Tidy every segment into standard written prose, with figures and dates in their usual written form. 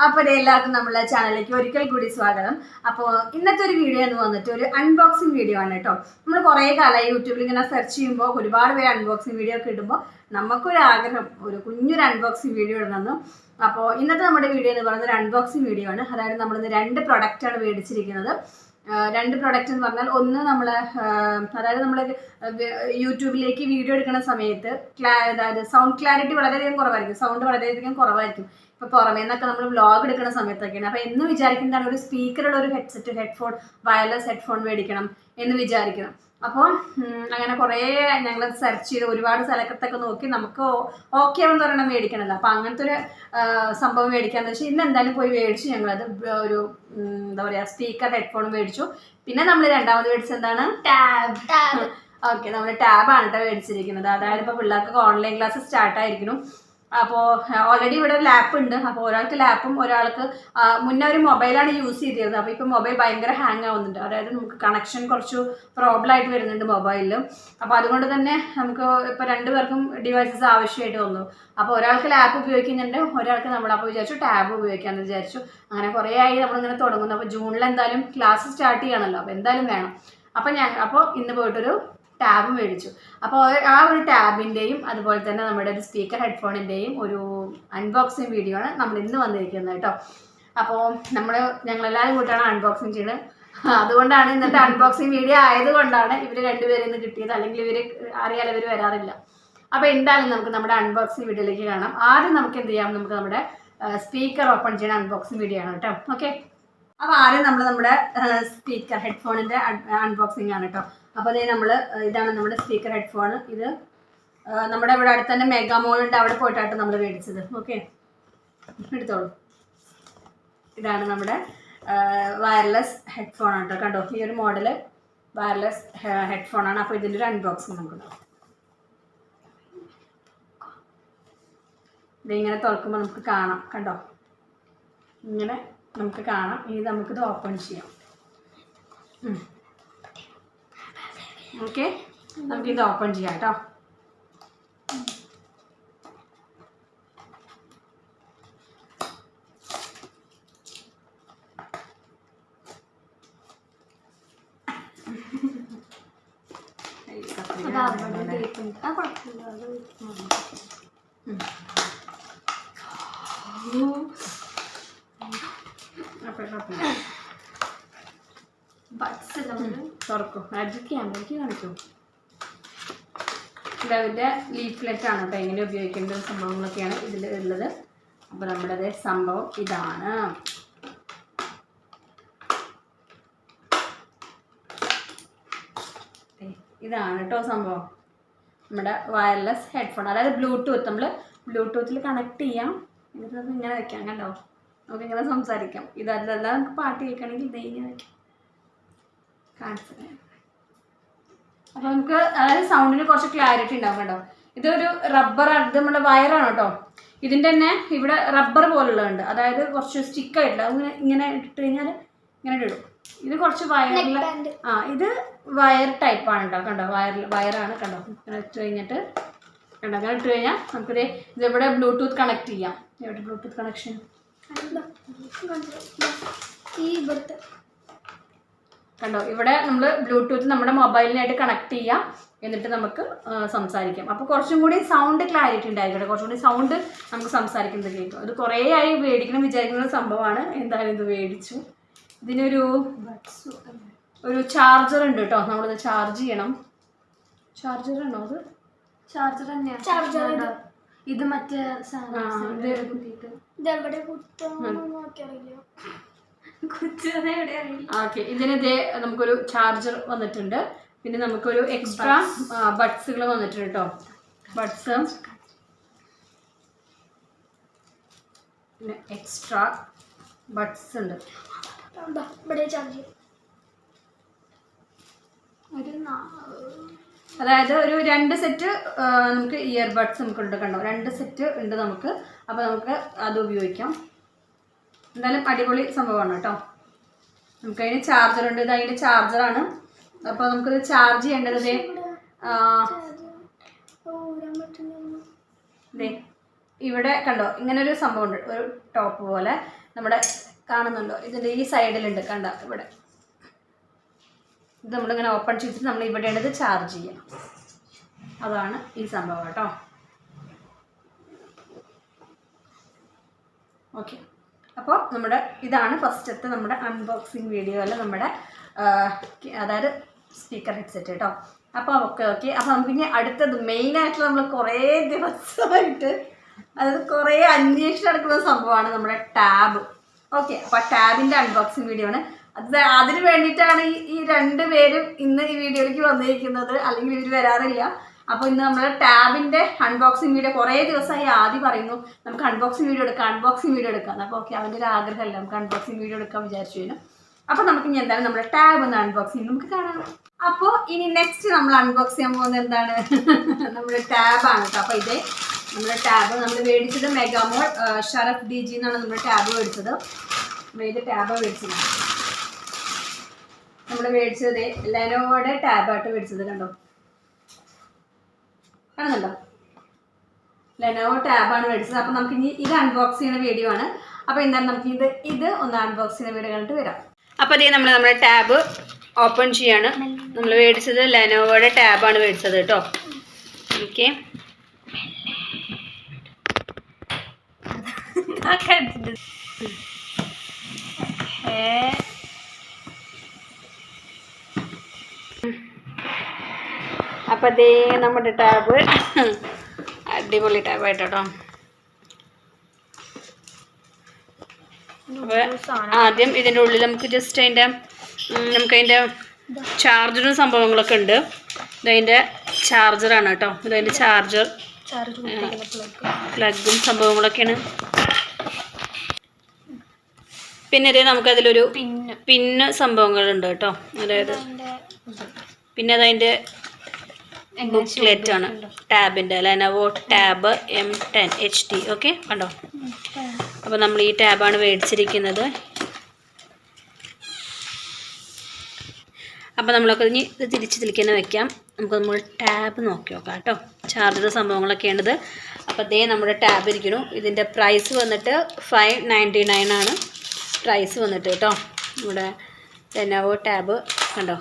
അപ്പോൾ എല്ലാവർക്കും നമ്മളെ ചാനലിലേക്ക് ഒരിക്കൽ കൂടി സ്വാഗതം. അപ്പോൾ ഇന്നത്തെ ഒരു വീഡിയോ എന്ന് വന്നിട്ട് ഒരു അൺബോക്സിങ് വീഡിയോ ആണ് കേട്ടോ. നമ്മൾ കുറേ കാലമായി യൂട്യൂബിൽ ഇങ്ങനെ സെർച്ച് ചെയ്യുമ്പോൾ ഒരുപാട് പേര് അൺബോക്സിങ് വീഡിയോ ഒക്കെ ഇടുമ്പോൾ നമുക്കൊരു ആഗ്രഹം ഒരു കുഞ്ഞൊരു അൺബോക്സിങ് വീഡിയോ ഇടുന്നു. അപ്പോൾ ഇന്നത്തെ നമ്മുടെ വീഡിയോ എന്ന് പറയുന്നത് ഒരു അൺബോക്സിങ് വീഡിയോ ആണ്. അതായത് നമ്മളിന്ന് 2 പ്രൊഡക്റ്റാണ് മേടിച്ചിരിക്കുന്നത്. 2 പ്രൊഡക്റ്റ് എന്ന് പറഞ്ഞാൽ ഒന്ന് നമ്മൾ അതായത് നമ്മൾ യൂട്യൂബിലേക്ക് വീഡിയോ എടുക്കുന്ന സമയത്ത് അതായത് സൗണ്ട് ക്ലാരിറ്റി വളരെയധികം കുറവായിരിക്കും, സൗണ്ട് വളരെയധികം കുറവായിരിക്കും. ഇപ്പോൾ പുറമേ നിന്നൊക്കെ നമ്മൾ വ്ളോഗ് എടുക്കുന്ന സമയത്തൊക്കെയാണ്. അപ്പോൾ എന്ന് വിചാരിക്കുന്നതാണ് ഒരു സ്പീക്കറുള്ള ഒരു ഹെഡ്ഫോൺ വയർലെസ് ഹെഡ്ഫോൺ മേടിക്കണം എന്ന് വിചാരിക്കണം. അപ്പോൾ അങ്ങനെ കുറേ ഞങ്ങൾ സെർച്ച് ചെയ്ത് ഒരുപാട് സ്ഥലത്തൊക്കെ നോക്കി നമുക്ക് ഓക്കെ ആവെന്ന് പറയണം മേടിക്കണമല്ലോ. അപ്പോൾ അങ്ങനത്തെ ഒരു സംഭവം മേടിക്കാമെന്ന് വെച്ചാൽ ഇന്ന് എന്തായാലും പോയി മേടിച്ചു. ഞങ്ങളത് ഒരു എന്താ പറയുക സ്പീക്കർ ഹെഡ്ഫോൺ മേടിച്ചു. പിന്നെ നമ്മൾ രണ്ടാമത് മേടിച്ചത് എന്താണ്? ടാബ്. ഓക്കെ, നമ്മൾ ടാബാണ് കേട്ടോ മേടിച്ചിരിക്കുന്നത്. അതായത് ഇപ്പോൾ പിള്ളേർക്കൊക്കെ ഓൺലൈൻ ക്ലാസ് സ്റ്റാർട്ടായിരിക്കുന്നു. അപ്പോൾ ഓൾറെഡി ഇവിടെ ലാപ്പ് ഉണ്ട്. അപ്പോൾ ഒരാൾക്ക് ലാപ്പും ഒരാൾക്ക് മുന്നേ ഒരു മൊബൈലാണ് യൂസ് ചെയ്തിരുന്നത്. അപ്പോൾ ഇപ്പോൾ മൊബൈൽ ഭയങ്കര ഹാങ് ആവുന്നുണ്ട്. അതായത് നമുക്ക് കണക്ഷൻ കുറച്ച് പ്രോബ്ലം ആയിട്ട് വരുന്നുണ്ട് മൊബൈലിൽ. അപ്പോൾ അതുകൊണ്ട് തന്നെ നമുക്ക് ഇപ്പോൾ 2 പേർക്കും ഡിവൈസസ് ആവശ്യമായിട്ട് വന്നു. അപ്പോൾ ഒരാൾക്ക് ലാപ്പ് ഉപയോഗിക്കുന്നുണ്ട്, ഒരാൾക്ക് നമ്മളപ്പോൾ വിചാരിച്ചു ടാബ് ഉപയോഗിക്കാമെന്ന് വിചാരിച്ചു. അങ്ങനെ കുറേ ആയി നമ്മളിങ്ങനെ തുടങ്ങുന്നു. അപ്പോൾ ജൂണിൽ എന്തായാലും ക്ലാസ് സ്റ്റാർട്ട് ചെയ്യണമല്ലോ, അപ്പോൾ എന്തായാലും വേണം. അപ്പോൾ ഇന്ന് പോയിട്ടൊരു ടാബ് മേടിച്ചു. അപ്പോൾ ആ ഒരു ടാബിൻ്റെയും അതുപോലെ തന്നെ നമ്മുടെ ഒരു സ്പീക്കർ ഹെഡ്ഫോണിൻ്റെയും ഒരു അൺബോക്സിങ് വീഡിയോ ആണ് നമ്മൾ ഇന്ന് വന്നിരിക്കുന്നത് കേട്ടോ. അപ്പോൾ ഞങ്ങളെല്ലാവരും കൂട്ടാണ് അൺബോക്സിങ് ചെയ്യുന്നത്. അതുകൊണ്ടാണ് ഇന്നത്തെ അൺബോക്സിങ് വീഡിയോ ആയതുകൊണ്ടാണ് ഇവർ 2 പേരിൽ നിന്ന് കിട്ടിയത്. അല്ലെങ്കിൽ ഇവർ വരാറില്ല. അപ്പോൾ എന്തായാലും നമുക്ക് നമ്മുടെ അൺബോക്സിങ് വീഡിയോയിലേക്ക് കാണാം. ആദ്യം നമുക്ക് എന്ത് ചെയ്യാം, നമുക്ക് നമ്മുടെ സ്പീക്കർ ഓപ്പൺ ചെയ്യുന്ന അൺബോക്സിങ് വീഡിയോ ആണ് കേട്ടോ. ഓക്കെ, അപ്പോൾ ആദ്യം നമ്മുടെ സ്പീക്കർ ഹെഡ്ഫോണിൻ്റെ അൺബോക്സിങ് ആണ് കേട്ടോ. അപ്പോൾ ഇതാണ് നമ്മുടെ സ്പീക്കർ ഹെഡ്ഫോൺ. ഇത് നമ്മുടെ ഇവിടെ അടുത്ത് തന്നെ മെഗാ മോളുണ്ട്, അവിടെ പോയിട്ടാണ് നമ്മൾ മേടിച്ചത്. ഓക്കെ, എടുത്തോളൂ. ഇതാണ് നമ്മുടെ വയർലെസ് ഹെഡ്ഫോൺ ആണ് കേട്ടോ. കണ്ടോ, ഈ ഒരു മോഡല് വയർലെസ് ഹെഡ്ഫോണാണ്. അപ്പോൾ ഇതിൻ്റെ ഒരു അൺബോക്സിങ് നമുക്ക് ഇതിങ്ങനെ തുറക്കുമ്പോൾ നമുക്ക് കാണാം. കണ്ടോ, ഇങ്ങനെ നമുക്ക് കാണാം. ഇനി നമുക്കിത് ഓപ്പൺ ചെയ്യാം. ഓക്കെ, നമുക്കിത് ഓപ്പൺ ചെയ്യാം കേട്ടോ. തുറക്കും, അഡ്ജസ്റ്റ് ക്യാമറയ്ക്ക് കാണിക്കും. ഇതതിൻ്റെ ലീഫ്ലെറ്റ് ആണ് കേട്ടോ. എങ്ങനെ ഉപയോഗിക്കേണ്ട സംഭവങ്ങളൊക്കെയാണ് ഇതിൽ ഉള്ളത്. അപ്പോൾ നമ്മുടെ സംഭവം ഇതാണ്. ഇതാണ് കേട്ടോ സംഭവം, നമ്മുടെ വയർലെസ് ഹെഡ്ഫോൺ. അതായത് നമ്മൾ ബ്ലൂടൂത്തിൽ കണക്ട് ചെയ്യാം. എന്നിട്ട് ഇങ്ങനെ വെക്കാം. കണ്ടോ, നമുക്ക് ഇങ്ങനെ സംസാരിക്കാം. ഇതല്ല നമുക്ക് പാട്ട് കേൾക്കണമെങ്കിൽ ഇത് ഇങ്ങനെ വയ്ക്കാം. കാണിച്ചത്. അപ്പോൾ നമുക്ക് അതായത് സൗണ്ടിന് കുറച്ച് ക്ലാരിറ്റി ഉണ്ടാവും. കേട്ടോ, ഇതൊരു ഇത് നമ്മുടെ വയറാണ് കേട്ടോ. ഇതിൻ്റെ തന്നെ ഇവിടെ റബ്ബർ പോലുള്ളതുണ്ട്. അതായത് കുറച്ച് സ്റ്റിക്കായിട്ടില്ല. ഇങ്ങനെ ഇട്ട് കഴിഞ്ഞാൽ ഇങ്ങനെ ഇടും. ഇത് കുറച്ച് ഇത് വയർ ടൈപ്പാണ് കേട്ടോ. കണ്ടോ, വയറാണ്. കണ്ടോ, ഇങ്ങനെ ഇട്ട് കഴിഞ്ഞിട്ട് അങ്ങനെ ഇട്ട് കഴിഞ്ഞാൽ നമുക്കിത് ഇതിവിടെ ബ്ലൂടൂത്ത് കണക്ട് ചെയ്യാം. എവിടെ ബ്ലൂടൂത്ത് കണക്ഷൻ? കണ്ടോ, ഇവിടെ നമ്മൾ ബ്ലൂടൂത്ത് നമ്മുടെ മൊബൈലിനായിട്ട് കണക്ട് ചെയ്യാം. എന്നിട്ട് നമുക്ക് സംസാരിക്കാം. അപ്പോൾ കുറച്ചും കൂടി സൗണ്ട് ക്ലാരിറ്റി ഉണ്ടായിരിക്കട്ടെ. കുറച്ചും കൂടി സൗണ്ട് നമുക്ക് സംസാരിക്കുന്നത് കേൾക്കും. ഇത് കുറേ ആയി മേടിക്കണം വിചാരിക്കുന്ന സംഭവമാണ്. എന്തായാലും ഇത് മേടിച്ചു. ഇതിനൊരു ചാർജർ ഉണ്ട് കേട്ടോ. നമ്മളിത് ചാർജ് ചെയ്യണം. ചാർജർ ഉണ്ടോ? അത് ചാർജർ തന്നെയാണ്. ഇത് മറ്റേ ഓക്കെ, ഇതിന് നമുക്കൊരു ചാർജർ വന്നിട്ടുണ്ട്. പിന്നെ നമുക്കൊരു എക്സ്ട്രാ ബഡ്സുകൾ വന്നിട്ടുണ്ട് കേട്ടോ. ബഡ്സ്, പിന്നെ എക്സ്ട്രാ ബഡ്സ് ഉണ്ട്. അതായത് ഒരു 2 സെറ്റ് നമുക്ക് ഇയർ ബഡ്സ് നമുക്കുണ്ട്. കണ്ടോ, 2 സെറ്റ് ഉണ്ട് നമുക്ക്. അപ്പോൾ നമുക്ക് അത് ഉപയോഗിക്കാം. എന്തായാലും അടിപൊളി സംഭവമാണ് കേട്ടോ. നമുക്കതിന് ചാർജറുണ്ട്. ഇത് അതിൻ്റെ ചാർജറാണ്. അപ്പോൾ നമുക്കിത് ചാർജ് ചെയ്യേണ്ടത് ഇവിടെ കണ്ടോ, ഇങ്ങനെ ഒരു സംഭവം ഉണ്ട്, ഒരു ടോപ്പ് പോലെ. നമ്മുടെ കാണുന്നുണ്ടോ, ഇതിൻ്റെ ഈ സൈഡിലുണ്ട്, കണ്ട ഇവിടെ. ഇത് നമ്മളിങ്ങനെ ഓപ്പൺ ചെയ്തിട്ട് നമ്മൾ ഇവിടെയാണ് ഇത് ചാർജ് ചെയ്യുക. അതാണ് ഈ സംഭവം കേട്ടോ. ഓക്കെ, അപ്പോൾ നമ്മുടെ ഇതാണ് ഫസ്റ്റത്തെ നമ്മുടെ അൺബോക്സിങ് വീഡിയോ അല്ല നമ്മുടെ അതായത് സ്പീക്കർ ഹെഡ്സെറ്റ് കേട്ടോ. അപ്പോൾ ഓക്കെ. അപ്പോൾ നമുക്കിനി അടുത്തത് മെയിനായിട്ട് നമ്മൾ കുറേ ദിവസമായിട്ട് അതായത് കുറേ അന്വേഷിച്ച് നടക്കുന്ന സംഭവമാണ് നമ്മുടെ ടാബ്. ഓക്കെ, അപ്പോൾ ടാബിൻ്റെ അൺബോക്സിങ് വീഡിയോ ആണ്. അതിന് വേണ്ടിയിട്ടാണ് ഈ രണ്ട് പേരും ഇന്ന് ഈ വീഡിയോയിലേക്ക് വന്നിരിക്കുന്നത്, അല്ലെങ്കിൽ ഇവർ വരാറില്ല. അപ്പോൾ ഇന്ന് നമ്മൾ ടാബിൻ്റെ അൺബോക്സിങ് വീഡിയോ കുറേ ദിവസമായി ആദ്യം പറയുന്നു നമുക്ക് അൺബോക്സിങ് വീഡിയോ എടുക്കാം. അപ്പോൾ ഓക്കെ, അവൻ്റെ ഒരു ആഗ്രഹമല്ല, നമുക്ക് അൺബോക്സിങ് വീഡിയോ എടുക്കാൻ വിചാരിച്ചു കഴിഞ്ഞു. അപ്പോൾ നമുക്ക് ഇനി എന്തായാലും നമ്മുടെ ടാബ് ഒന്ന് അൺബോക്സിങ് നമുക്ക് കാണാം. അപ്പോൾ ഇനി നെക്സ്റ്റ് നമ്മൾ അൺബോക്സ് ചെയ്യാൻ പോകുന്നത് എന്താണ്? നമ്മുടെ ടാബാണ് കേട്ടോ. അപ്പോൾ ഇതേ നമ്മുടെ ടാബ് നമ്മൾ മേടിച്ചത് മെഗാമോൾ ഷറഫ് DG എന്നാണ് നമ്മുടെ ടാബ് മേടിച്ചത്. ഏത് ടാബാണ് മേടിച്ചത്? നമ്മൾ മേടിച്ചത് ലെനോവോയുടെ ടാബായിട്ട് മേടിച്ചത്. കാണുന്നുണ്ടോ? ലെനോവോ ടാബാണ് മേടിച്ചത്. അപ്പോൾ നമുക്ക് ഇനി ഇത് അൺബോക്സ് ചെയ്യുന്ന വീഡിയോ ആണ്. അപ്പോൾ എന്തായാലും നമുക്ക് ഇത് ഒന്ന് അൺബോക്സ് ചെയ്യുന്ന വീഡിയോ കണ്ടിട്ട് വരാം. അപ്പോൾ അതേ നമ്മുടെ ടാബ് ഓപ്പൺ ചെയ്യാണ്. നമ്മൾ മേടിച്ചത് ലെനോവോയുടെ ടാബാണ് മേടിച്ചത് കേട്ടോ. ഓക്കെ, അപ്പോൾ അതേ നമ്മുടെ ടാബ് അടിപൊളി ടാബായിട്ടോ. അപ്പോൾ ആദ്യം ഇതിൻ്റെ ഉള്ളിൽ നമുക്ക് ജസ്റ്റ് നമുക്കതിൻ്റെ ചാർജറും സംഭവങ്ങളൊക്കെ ഉണ്ട്. ഇതതിൻ്റെ ചാർജറാണ് കേട്ടോ. ഇതതിൻ്റെ ചാർജർ പ്ലഗും സംഭവങ്ങളൊക്കെയാണ്. പിന്നെ ഇതേ നമുക്കതിലൊരു പിന്ന് സംഭവങ്ങളുണ്ട് കേട്ടോ. അതായത് പിന്നെ അതതിൻ്റെ ബുക്ക്ലെറ്റ് ആണ് ടാബിൻ്റെ, Lenovo tab M10 HD. Okay, കണ്ടോ? അപ്പോൾ നമ്മൾ ഈ ടാബാണ് മേടിച്ചിരിക്കുന്നത്. അപ്പോൾ നമ്മളൊക്കെ ഇനി ഇത് തിരിച്ച് വെക്കാം. നമുക്ക് നമ്മൾ ടാബ് നോക്കി നോക്കാം കേട്ടോ. ചാർജർ സംഭവങ്ങളൊക്കെയാണിത്. അപ്പോൾ അതേ നമ്മുടെ ടാബ് ഇരിക്കുന്നു. ഇതിൻ്റെ പ്രൈസ് വന്നിട്ട് 599 ആണ് പ്രൈസ് വന്നിട്ട് കേട്ടോ. നമ്മുടെ ലെനോവോ ടാബ് കണ്ടോ.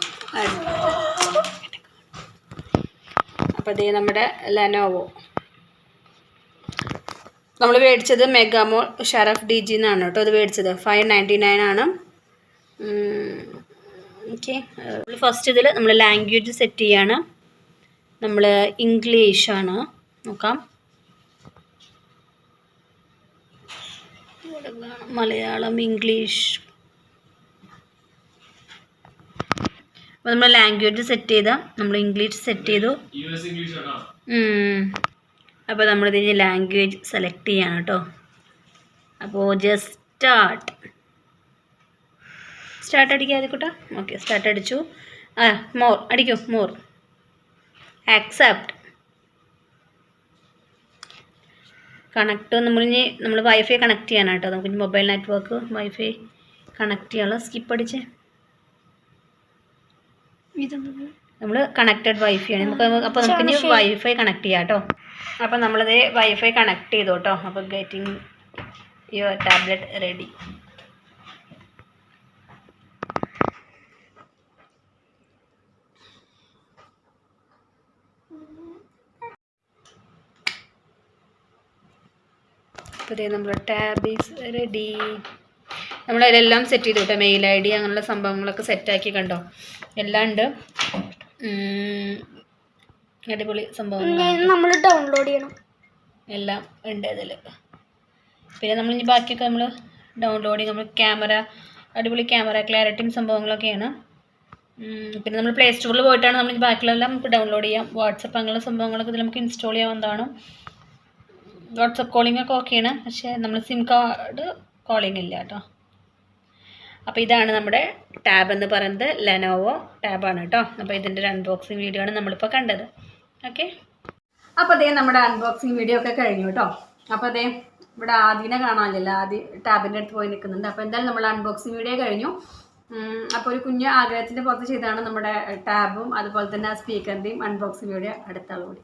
അപ്പോൾ അതേ നമ്മുടെ ലെനോവോ നമ്മൾ മേടിച്ചത് മെഗാമോൾ ഷറഫ് DG എന്നാണ് കേട്ടോ ഇത് മേടിച്ചത്. 599 ആണ്. ഓക്കെ, ഫസ്റ്റ് ഇതിൽ നമ്മൾ ലാംഗ്വേജ് സെറ്റ് ചെയ്യാണ്. നമ്മൾ ഇംഗ്ലീഷാണ് നോക്കാം. മലയാളം, ഇംഗ്ലീഷ്. അപ്പോൾ നമ്മൾ ലാംഗ്വേജ് സെറ്റ് ചെയ്താൽ നമ്മൾ ഇംഗ്ലീഷ് സെറ്റ് ചെയ്തു. അപ്പോൾ നമ്മളിതിന് ലാംഗ്വേജ് സെലക്ട് ചെയ്യാണ് കേട്ടോ. അപ്പോൾ ജസ്റ്റ് സ്റ്റാർട്ട് അടിക്കാതെ കൂട്ടാ. ഓക്കെ, സ്റ്റാർട്ട് അടിച്ചു. മോർ അടിക്കും. More, accept, connect. നമ്മൾ വൈഫൈ കണക്ട് ചെയ്യാനാണ് കേട്ടോ. നമുക്ക് മൊബൈൽ നെറ്റ്വർക്ക് വൈഫൈ കണക്ട് ചെയ്യാനുള്ള. സ്കിപ്പ് അടിച്ച് നമ്മൾ കണക്റ്റഡ് വൈഫൈ ആണ് അപ്പോൾ നമുക്കിനി വൈഫൈ കണക്ട് ചെയ്യാം കേട്ടോ. അപ്പോൾ നമ്മളിത് വൈഫൈ കണക്ട് ചെയ്തു കേട്ടോ. അപ്പോൾ ഗെറ്റിംഗ് യുവർ ടാബ്ലറ്റ് റെഡി. അപ്പോൾ ഇതേ നമ്മുടെ ടാബ് ഈസ് റെഡി. നമ്മളതിലെല്ലാം സെറ്റ് ചെയ്തു കേട്ടോ. മെയിൽ ID അങ്ങനെയുള്ള സംഭവങ്ങളൊക്കെ സെറ്റാക്കി കണ്ടോ. എല്ലാം ഉണ്ട്. അടിപൊളി സംഭവങ്ങൾ നമ്മൾ ഡൗൺലോഡ് ചെയ്യണം. എല്ലാം ഉണ്ട് അതിൽ. പിന്നെ നമ്മളിനി ബാക്കിയൊക്കെ നമ്മൾ ഡൗൺലോഡിങ്, നമ്മൾ ക്യാമറ, അടിപൊളി ക്യാമറ ക്ലാരിറ്റിയും സംഭവങ്ങളൊക്കെയാണ്. പിന്നെ നമ്മൾ പ്ലേ സ്റ്റോറിൽ പോയിട്ടാണ് നമ്മൾ ബാക്കിയുള്ളതെല്ലാം നമുക്ക് ഡൗൺലോഡ് ചെയ്യാം. വാട്സപ്പ് അങ്ങനെയുള്ള സംഭവങ്ങളൊക്കെ ഇതിൽ നമുക്ക് ഇൻസ്റ്റാൾ ചെയ്യാവുന്നതാണ്. വാട്സപ്പ് കോളിംഗ് ഒക്കെ ഓക്കെയാണ്, പക്ഷേ നമ്മൾ സിം കാർഡ് കോളിംഗ് ഇല്ല കേട്ടോ. അപ്പോൾ ഇതാണ് നമ്മുടെ ടാബ് എന്ന് പറയുന്നത്. ലെനോവോ ടാബാണ് കേട്ടോ. അപ്പോൾ ഇതിൻ്റെ ഒരു അൺബോക്സിങ് വീഡിയോ ആണ് നമ്മളിപ്പോൾ കണ്ടത്. ഓക്കെ, അപ്പോൾ അതേ നമ്മുടെ അൺബോക്സിങ് വീഡിയോ ഒക്കെ കഴിഞ്ഞു കേട്ടോ. അപ്പോൾ അതേ ഇവിടെ ആദ്യനെ കാണാനില്ല, ആദ്യം ടാബിൻ്റെ അടുത്ത് പോയി നിൽക്കുന്നുണ്ട്. അപ്പോൾ എന്തായാലും നമ്മൾ അൺബോക്സിങ് വീഡിയോ കഴിഞ്ഞു. അപ്പോൾ ഒരു കുഞ്ഞ് ആഗ്രഹത്തിൻ്റെ പുറത്ത് ചെയ്താണ് നമ്മുടെ ടാബും അതുപോലെ തന്നെ ആ സ്പീക്കറിൻ്റെയും അൺബോക്സിങ് വീഡിയോ അടുത്ത കൂടി.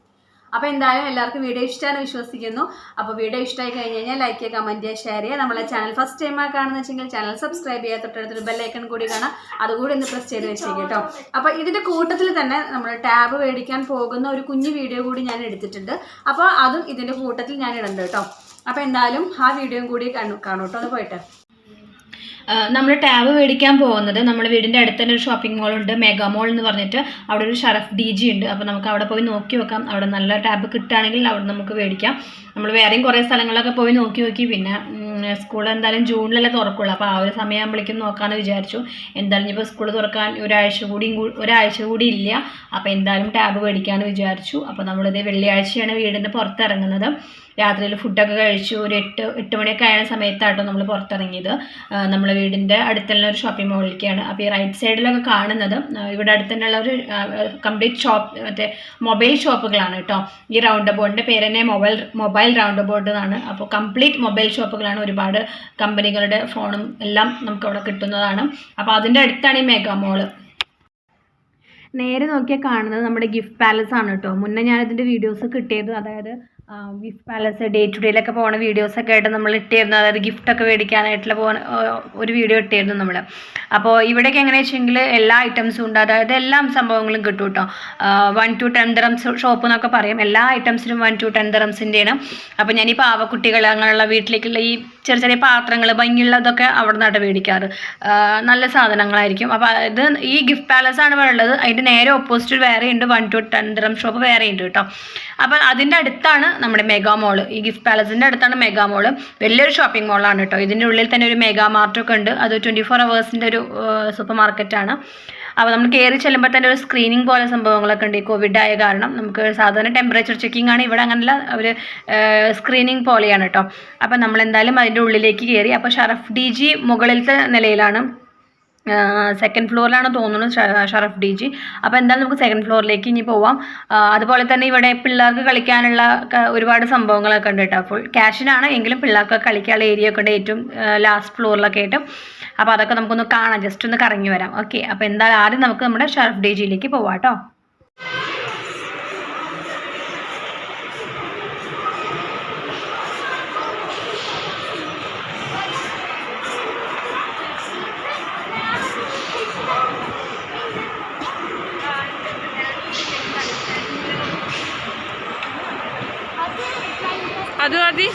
അപ്പോൾ എന്തായാലും എല്ലാവർക്കും വീഡിയോ ഇഷ്ടമാണെന്ന് വിശ്വസിക്കുന്നു. അപ്പോൾ വീഡിയോ ഇഷ്ടമായി കഴിഞ്ഞ് കഴിഞ്ഞാൽ ലൈക്ക് ചെയ്യുക, കമൻറ്റ് ചെയ്യുക, ഷെയർ ചെയ്യുക. നമ്മളെ ചാനൽ ഫസ്റ്റ് ടൈം കാണുന്ന വെച്ചെങ്കിൽ ചാനൽ സബ്സ്ക്രൈബ് ചെയ്യുക, തൊട്ടടുത്തൊരു ബെല്ലൈക്കൺ കൂടി കാണാം, അതുകൂടി ഒന്ന് പ്രസ് ചെയ്ത് വെച്ചേക്കും കേട്ടോ. അപ്പോൾ ഇതിൻ്റെ കൂട്ടത്തിൽ തന്നെ നമ്മൾ ടാബ് മേടിക്കാൻ പോകുന്ന ഒരു കുഞ്ഞു വീഡിയോ കൂടി ഞാൻ എടുത്തിട്ടുണ്ട്. അപ്പോൾ അതും ഇതിൻ്റെ കൂട്ടത്തിൽ ഞാൻ ഇടുന്നുണ്ട് കേട്ടോ. അപ്പോൾ എന്തായാലും ആ വീഡിയോയും കൂടി കാണൂ കേട്ടോ. ഒന്ന് പോയിട്ട് നമ്മൾ ടാബ് മേടിക്കാൻ പോകുന്നത് നമ്മുടെ വീടിൻ്റെ അടുത്ത് തന്നെ ഒരു ഷോപ്പിംഗ് മോളുണ്ട്, മെഗാ മോൾ എന്ന് പറഞ്ഞിട്ട്. അവിടെ ഒരു ഷറഫ് DG ഉണ്ട്. അപ്പോൾ നമുക്ക് അവിടെ പോയി നോക്കി വെക്കാം. അവിടെ നല്ല ടാബ് കിട്ടുകയാണെങ്കിൽ അവിടെ നമുക്ക് മേടിക്കാം. നമ്മൾ വേറെയും കുറേ സ്ഥലങ്ങളിലൊക്കെ പോയി നോക്കി പിന്നെ സ്കൂൾ എന്തായാലും ജൂണിലല്ലേ തുറക്കുള്ളൂ. അപ്പോൾ ആ ഒരു സമയമാകുമ്പോഴേക്കും നോക്കാമെന്ന് വിചാരിച്ചു. എന്തായാലും ഇപ്പോൾ സ്കൂൾ തുറക്കാൻ ഒരാഴ്ച കൂടി ഇല്ല. അപ്പോൾ എന്തായാലും ടാബ് മേടിക്കാമെന്ന് വിചാരിച്ചു. അപ്പോൾ നമ്മളിത് വെള്ളിയാഴ്ചയാണ് വീടിൻ്റെ പുറത്തിറങ്ങുന്നത്. രാത്രിയിൽ ഫുഡൊക്കെ കഴിച്ചു. ഒരു 8 മണിയൊക്കെ ആയ സമയത്താട്ടോ നമ്മൾ പുറത്തിറങ്ങിയത്. നമ്മൾ വീടിൻ്റെ അടുത്തുള്ള ഒരു ഷോപ്പിംഗ് മോളിലേക്കാണ്. അപ്പോൾ ഈ റൈറ്റ് സൈഡിലൊക്കെ കാണുന്നത് ഇവിടെ അടുത്ത് തന്നെയുള്ള ഒരു കംപ്ലീറ്റ് ഷോപ്പ്, മറ്റേ മൊബൈൽ ഷോപ്പുകളാണ് കേട്ടോ. ഈ റൗണ്ട് അബൌട്ടിൻ്റെ പേര് തന്നെ മൊബൈൽ റൗണ്ട് അബൌട്ട് എന്നാണ്. അപ്പോൾ കംപ്ലീറ്റ് മൊബൈൽ ഷോപ്പുകളാണ്. ഒരുപാട് കമ്പനികളുടെ ഫോണും എല്ലാം നമുക്കവിടെ കിട്ടുന്നതാണ്. അപ്പോൾ അതിൻ്റെ അടുത്താണ് ഈ മെഗാ മോള്. നേരെ നോക്കിയാൽ കാണുന്നത് നമ്മുടെ ഗിഫ്റ്റ് പാലസ് ആണ് കേട്ടോ. മുന്നേ ഞാനിതിൻ്റെ വീഡിയോസ് കിട്ടിയത്, അതായത് ഗിഫ്റ്റ് പാലസ് ഡേ ടു ഡേയിലൊക്കെ പോകുന്ന വീഡിയോസൊക്കെ ആയിട്ട് നമ്മൾ ഇട്ടിരുന്നു. അതായത് ഗിഫ്റ്റൊക്കെ മേടിക്കാനായിട്ടുള്ള ഒരു വീഡിയോ ഇട്ടിരുന്നു നമ്മൾ. അപ്പോൾ ഇവിടേക്ക് എങ്ങനെയാണെന്ന് വെച്ചെങ്കിൽ എല്ലാ ഐറ്റംസും ഉണ്ട്. അതായത് എല്ലാ സംഭവങ്ങളും കിട്ടും കേട്ടോ. 1 to 10 dirhams ഷോപ്പ് എന്നൊക്കെ പറയും. എല്ലാ ഐറ്റംസിനും 1 to 10 dirhamsൻ്റെയാണ്. അപ്പോൾ ഞാൻ ഈ പാവക്കുട്ടികൾ അങ്ങനെയുള്ള വീട്ടിലേക്കുള്ള ഈ ചെറിയ പാത്രങ്ങൾ ഭംഗിയുള്ളതൊക്കെ അവിടെ നിന്നാണ് മേടിക്കാറ്. നല്ല സാധനങ്ങളായിരിക്കും. അപ്പോൾ ഇത് ഈ ഗിഫ്റ്റ് പാലസ് ആണ് ഉള്ളത്. അതിൻ്റെ നേരെ ഓപ്പോസിറ്റ് വേറെ ഉണ്ട്, 1 to 10 dirham ഷോപ്പ് വേറെ ഉണ്ട് കേട്ടോ. അപ്പോൾ അതിൻ്റെ അടുത്താണ് നമ്മുടെ മെഗാ മോള്. ഈ ഗിഫ്റ്റ് പാലസിൻ്റെ അടുത്താണ് മെഗാ മോള്. വലിയൊരു ഷോപ്പിംഗ് മോളാണ് കേട്ടോ. ഇതിൻ്റെ ഉള്ളിൽ തന്നെ ഒരു മെഗാ മാർട്ടൊക്കെ ഉണ്ട്. അത് 24 hours ഒരു സൂപ്പർ മാർക്കറ്റാണ്. അപ്പോൾ നമ്മൾ കയറി ചെല്ലുമ്പോൾ തന്നെ ഒരു സ്ക്രീനിങ് പോലെ സംഭവങ്ങളൊക്കെ ഉണ്ട്. ഈ കോവിഡ് ആയ കാരണം നമുക്ക് സാധാരണ ടെമ്പറേച്ചർ ചെക്കിംഗ് ആണ്. ഇവിടെ അങ്ങനെയല്ല, ഒരു സ്ക്രീനിങ് പോലെയാണ് കേട്ടോ. അപ്പോൾ നമ്മൾ എന്തായാലും അതിൻ്റെ ഉള്ളിലേക്ക് കയറി. അപ്പോൾ ഷറഫ് DG മുകളിലത്തെ നിലയിലാണ്, 2nd ഫ്ലോറിലാണ് തോന്നുന്നു ഷറഫ് DG. അപ്പോൾ എന്തായാലും നമുക്ക് 2nd ഫ്ലോറിലേക്ക് ഇനി പോവാം. അതുപോലെ തന്നെ ഇവിടെ പിള്ളേർക്ക് കളിക്കാനുള്ള ഒരുപാട് സംഭവങ്ങളൊക്കെ ഉണ്ട് കേട്ടോ. ഫുൾ ക്യാഷിനാണ് എങ്കിലും പിള്ളേർക്ക് കളിക്കാനുള്ള ഏരിയ ഒക്കെ ഉണ്ട് ഏറ്റവും ലാസ്റ്റ് ഫ്ലോറിലൊക്കെ ആയിട്ട്. അപ്പോൾ അതൊക്കെ നമുക്കൊന്ന് കാണാം, ജസ്റ്റ് ഒന്ന് കറങ്ങി വരാം. ഓക്കെ, അപ്പോൾ എന്തായാലും ആദ്യം നമുക്ക് നമ്മുടെ ഷറഫ് DGയിലേക്ക് പോവാം കേട്ടോ. അത് മതി.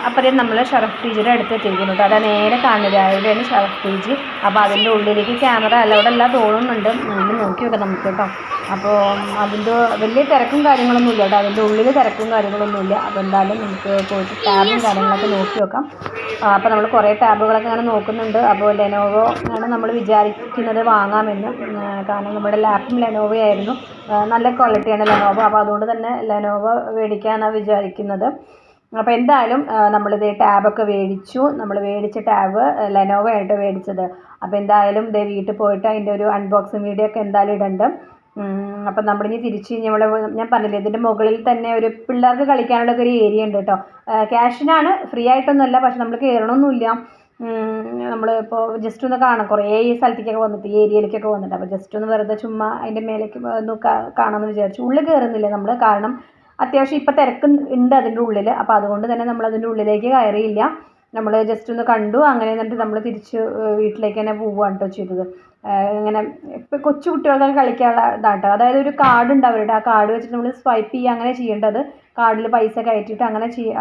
അപ്പോൾ നമ്മൾ ഷറഫ് DGയുടെ അടുത്ത് എത്തിയിരിക്കുന്നുണ്ട്. അതാ നേരെ കാണുന്നത് അവിടെയാണ് ഷറഫ് DG. അപ്പോൾ അതിൻ്റെ ഉള്ളിലേക്ക് ക്യാമറ അലൗഡ് എല്ലാം തോന്നുന്നുണ്ട്. ഒന്ന് നോക്കി വെക്കാം നമുക്ക് കേട്ടോ. അപ്പോൾ അതിൻ്റെ വലിയ തിരക്കും കാര്യങ്ങളൊന്നും ഇല്ല കേട്ടോ. അതിൻ്റെ ഉള്ളിൽ തിരക്കും കാര്യങ്ങളൊന്നും ഇല്ല. അപ്പോൾ എന്തായാലും നമുക്ക് പോയിട്ട് ടാബും കാര്യങ്ങളൊക്കെ നോക്കി വെക്കാം. അപ്പോൾ നമ്മൾ കുറേ ടാബുകളൊക്കെ അങ്ങനെ നോക്കുന്നുണ്ട്. അപ്പോൾ ലെനോവോ ആണ് നമ്മൾ വിചാരിക്കുന്നത് വാങ്ങാമെന്ന്. കാരണം നമ്മുടെ ലാപ്പും ലെനോവോ ആയിരുന്നു. നല്ല ക്വാളിറ്റിയാണ് ലെനോവോ. അപ്പോൾ അതുകൊണ്ട് തന്നെ ലെനോവോ മേടിക്കാനാണ് വിചാരിക്കുന്നത്. അപ്പോൾ എന്തായാലും നമ്മളിത് ടാബൊക്കെ മേടിച്ചു. നമ്മൾ മേടിച്ച ടാബ് ലെനോവോ ആയിട്ട് മേടിച്ചത്. അപ്പോൾ എന്തായാലും ഇതേ വീട്ടിൽ പോയിട്ട് അതിൻ്റെ ഒരു അൺബോക്സിങ് വീഡിയോ ഒക്കെ എന്തായാലും ഇടുന്നുണ്ട്. അപ്പം നമ്മളിനി തിരിച്ച് ഞാൻ പറഞ്ഞില്ലേ, ഇതിൻ്റെ മുകളിൽ തന്നെ ഒരു പിള്ളേർക്ക് കളിക്കാനുള്ള ഒരു ഏരിയ ഉണ്ട് കേട്ടോ. ക്യാഷിനാണ്, ഫ്രീ ആയിട്ടൊന്നുമല്ല. പക്ഷെ നമ്മൾ കയറണമൊന്നുമില്ല. നമ്മൾ ഇപ്പോൾ ജസ്റ്റ് ഒന്ന് കാണാം. കുറേ ഈ സ്ഥലത്തേക്കൊക്കെ വന്നിട്ട്, ഈ ഏരിയയിലേക്കൊക്കെ വന്നിട്ട്. അപ്പോൾ ജസ്റ്റ് ഒന്ന് വെറുതെ ചുമ്മാ അതിൻ്റെ മേലേക്ക് ഒന്ന് കാണാമെന്ന് വിചാരിച്ചു. ഉള്ളിൽ കയറുന്നില്ല നമ്മൾ, കാരണം അത്യാവശ്യം ഇപ്പോൾ തിരക്ക് ഉണ്ട് അതിൻ്റെ ഉള്ളിൽ. അപ്പോൾ അതുകൊണ്ട് തന്നെ നമ്മൾ അതിൻ്റെ ഉള്ളിലേക്ക് കയറിയില്ല. നമ്മൾ ജസ്റ്റ് ഒന്ന് കണ്ടു. അങ്ങനെ എന്നിട്ട് നമ്മൾ തിരിച്ച് വീട്ടിലേക്ക് തന്നെ പോവുകയാണ് കേട്ടോ ചെയ്തത്. ഇങ്ങനെ ഇപ്പോൾ കൊച്ചു കുട്ടികൾക്ക് കളിക്കാനുള്ള ഇതാട്ടോ. അതായത് ഒരു കാർഡ് ഉണ്ട് അവരുടെ. ആ കാർഡ് വെച്ചിട്ട് നമ്മൾ സ്വൈപ്പ് ചെയ്യുക, അങ്ങനെ ചെയ്യേണ്ടത്. കാർഡിൽ പൈസ കയറ്റിയിട്ട്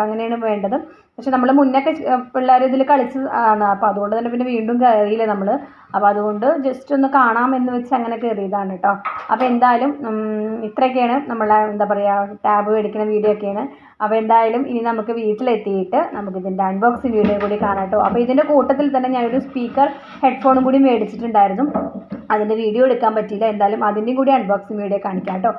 അങ്ങനെയാണ് വേണ്ടത്. പക്ഷെ നമ്മൾ മുന്നൊക്കെ പിള്ളേർ ഇതിൽ കളിച്ച് ആണ്. അപ്പോൾ അതുകൊണ്ട് തന്നെ പിന്നെ വീണ്ടും കയറിയില്ല നമ്മൾ. അപ്പോൾ അതുകൊണ്ട് ജസ്റ്റ് ഒന്ന് കാണാമെന്ന് വെച്ച് അങ്ങനെ കയറിയതാണ് കേട്ടോ. അപ്പോൾ എന്തായാലും ഇത്രയൊക്കെയാണ് നമ്മളെ എന്താ പറയുക ടാബ് മേടിക്കുന്ന വീഡിയോ ഒക്കെയാണ്. അപ്പോൾ എന്തായാലും ഇനി നമുക്ക് വീട്ടിലെത്തിയിട്ട് നമുക്ക് ഇതിൻ്റെ അൺബോക്സിങ് വീഡിയോ കൂടി കാണാം കേട്ടോ. അപ്പോൾ ഇതിൻ്റെ കൂട്ടത്തിൽ തന്നെ ഞാനൊരു സ്പീക്കർ ഹെഡ്ഫോണും കൂടി മേടിച്ചിട്ടുണ്ടായിരുന്നു. അതിൻ്റെ വീഡിയോ എടുക്കാൻ പറ്റിയില്ല. എന്തായാലും അതിൻ്റെയും കൂടി അൺബോക്സിങ് വീഡിയോ കാണിക്കാം കേട്ടോ.